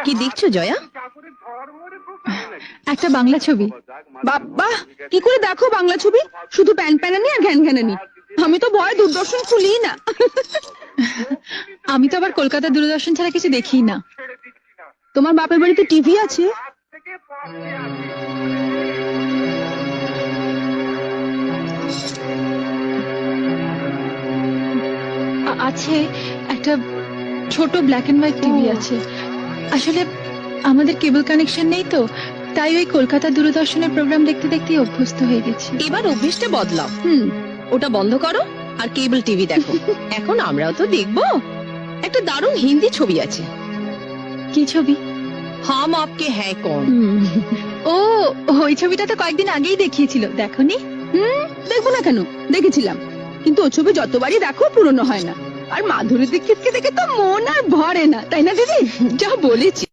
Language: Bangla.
কি দেখছো জয়া? একটা বাংলা ছবি। বাবা, কি করে দেখো বাংলা ছবি? শুধু প্যান প্যানানি আর ঘ্যান ঘ্যানানি। আমি তো ভয় দূরদর্শন খুলি না। আমি তো আবার কলকাতা দূরদর্শন ছাড়া কিছু দেখি না। তোমার বাপের বাড়িতে টিভি আছে? আছে, একটা ছোট ব্ল্যাক এন্ড হোয়াইট টিভি আছে। আসলে আমাদের কেবল কানেকশন নেই তো, তাই ওই কলকাতা দূরদর্শনের প্রোগ্রাম দেখতে দেখতে অভ্যস্ত হয়ে গেছি। এবার অভ্যেসটা বদলাও। ওটা বন্ধ করো আর কেবল টিভি দেখো। এখন আমরাও তো দেখবো। একটা দারুণ হিন্দি ছবি আছে। কি ছবি? হাম আপকে হ্যায় কৌন। ও, ওই ছবিটা তো কয়েকদিন আগেই দেখিয়েছিল, দেখোনি? দেখবো না কেন, দেখেছিলাম। কিন্তু ও ছবি যতবারই দেখো পুরনো হয় না। আর মাধুরী দীক্ষিতকে দেখে তো মন আর ভরে না, তাই না দিদি? যা বলেছি।